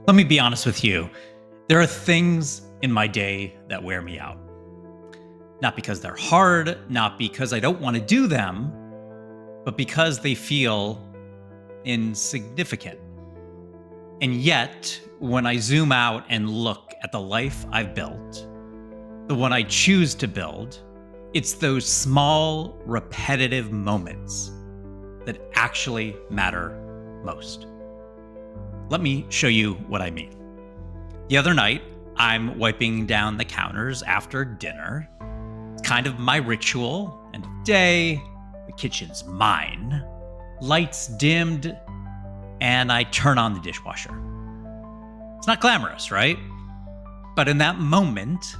Let me be honest with you. There are things in my day that wear me out. Not because they're hard, not because I don't want to do them, but because they feel insignificant. And yet, when I zoom out and look at the life I've built, the one I choose to build, it's those small, repetitive moments that actually matter most. Let me show you what I mean. The other night, I'm wiping down the counters after dinner. It's kind of my ritual. End of day, the kitchen's mine. Lights dimmed, and I turn on the dishwasher. It's not glamorous, right? But in that moment,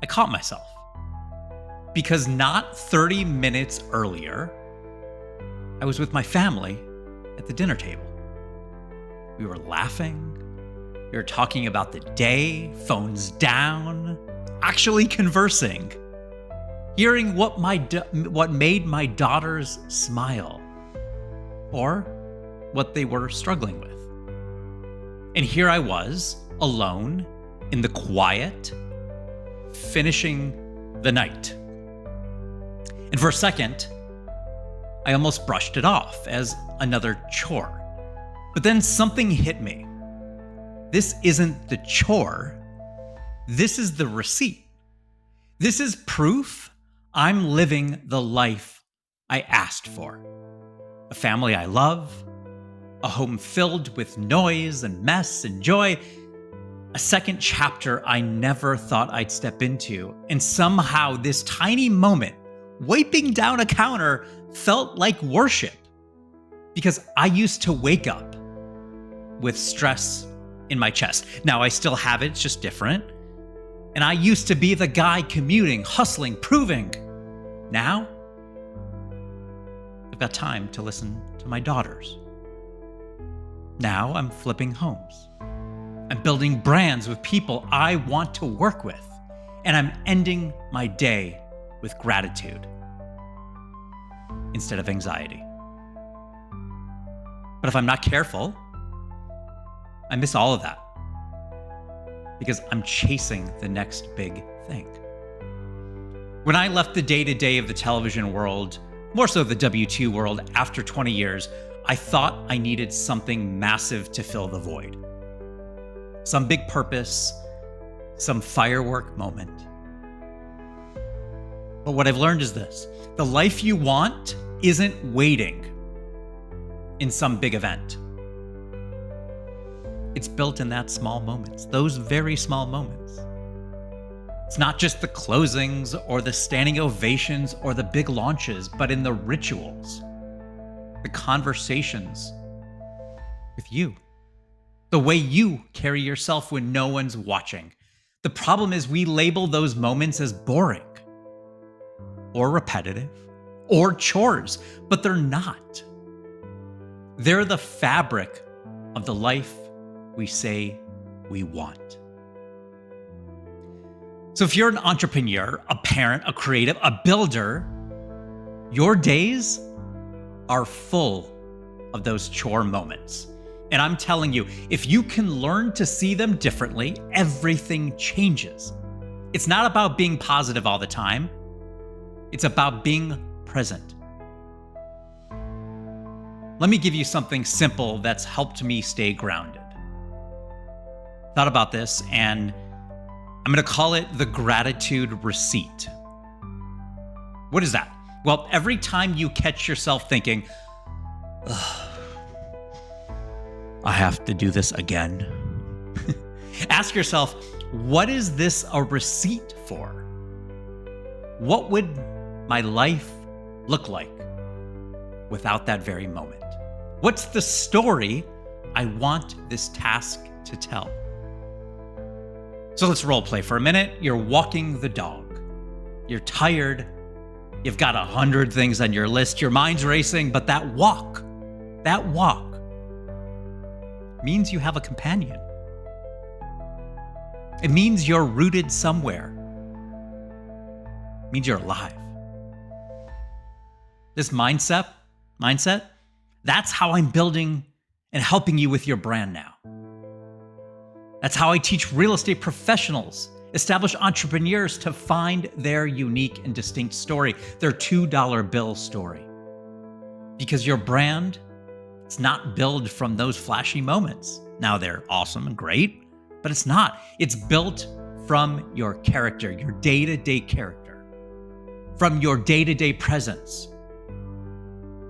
I caught myself. Because not 30 minutes earlier, I was with my family at the dinner table. We were laughing. We were talking about the day, phones down, actually conversing, hearing what made my daughters smile, or what they were struggling with. And here I was, alone, in the quiet, finishing the night. And for a second, I almost brushed it off as another chore. But then something hit me. This isn't the chore. This is the receipt. This is proof I'm living the life I asked for. A family I love, a home filled with noise and mess and joy, a second chapter I never thought I'd step into. And somehow this tiny moment, wiping down a counter, felt like worship. Because I used to wake up with stress in my chest. Now I still have it, it's just different. And I used to be the guy commuting, hustling, proving. Now, I've got time to listen to my daughters. Now I'm flipping homes. I'm building brands with people I want to work with. And I'm ending my day with gratitude instead of anxiety. But if I'm not careful, I miss all of that because I'm chasing the next big thing. When I left the day-to-day of the television world, more so the W2 world, after 20 years, I thought I needed something massive to fill the void. Some big purpose, some firework moment. But what I've learned is this: the life you want isn't waiting in some big event. It's built in that small moments, those very small moments. It's not just the closings or the standing ovations or the big launches, but in the rituals, the conversations with you, the way you carry yourself when no one's watching. The problem is we label those moments as boring or repetitive or chores, but they're not. They're the fabric of the life we say we want. So if you're an entrepreneur, a parent, a creative, a builder, your days are full of those chore moments. And I'm telling you, if you can learn to see them differently, everything changes. It's not about being positive all the time. It's about being present. Let me give you something simple that's helped me stay grounded. Thought about this, and I'm going to call it the gratitude receipt. What is that? Well, every time you catch yourself thinking, I have to do this again, ask yourself, what is this a receipt for? What would my life look like without that very moment? What's the story I want this task to tell? So let's role play for a minute. You're walking the dog. You're tired. You've got 100 things on your list. Your mind's racing, but that walk means you have a companion. It means you're rooted somewhere. It means you're alive. This mindset, that's how I'm building and helping you with your brand now. That's how I teach real estate professionals, established entrepreneurs to find their unique and distinct story, their $2 bill story. Because your brand, it's not built from those flashy moments. Now they're awesome and great, but it's not. It's built from your character, your day-to-day character, from your day-to-day presence,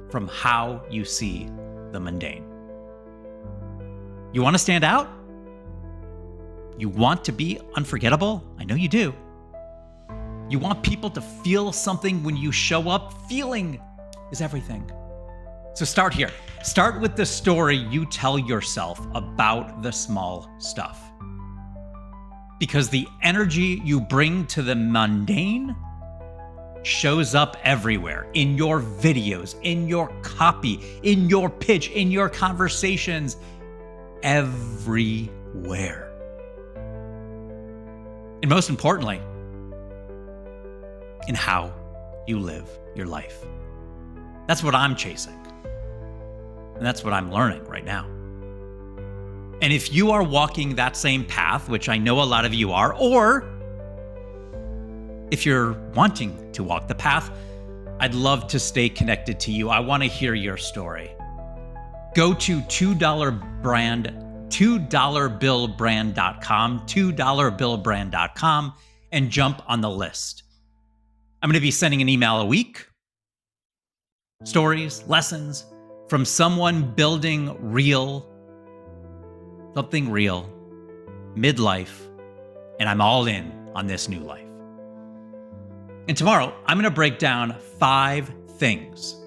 from how you see the mundane. You want to stand out? You want to be unforgettable? I know you do. You want people to feel something when you show up. Feeling is everything. So start here. Start with the story you tell yourself about the small stuff. Because the energy you bring to the mundane shows up everywhere, in your videos, in your copy, in your pitch, in your conversations, everywhere. And most importantly, in how you live your life. That's what I'm chasing. And that's what I'm learning right now. And if you are walking that same path, which I know a lot of you are, or if you're wanting to walk the path, I'd love to stay connected to you. I want to hear your story. Go to $2billbrand.com, $2billbrand.com, and jump on the list. I'm going to be sending an email a week. Stories, lessons from someone building something real, midlife, and I'm all in on this new life. And tomorrow, I'm going to break down 5 things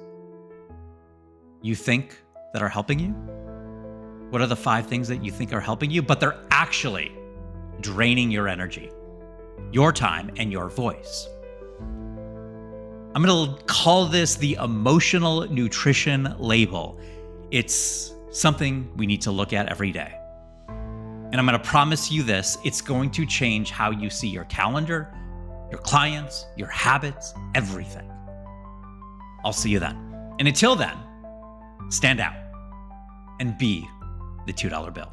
you think that are helping you. What are the 5 things that you think are helping you, but they're actually draining your energy, your time, and your voice? I'm going to call this the emotional nutrition label. It's something we need to look at every day. And I'm going to promise you this, it's going to change how you see your calendar, your clients, your habits, everything. I'll see you then. And until then, stand out and be the $2 bill.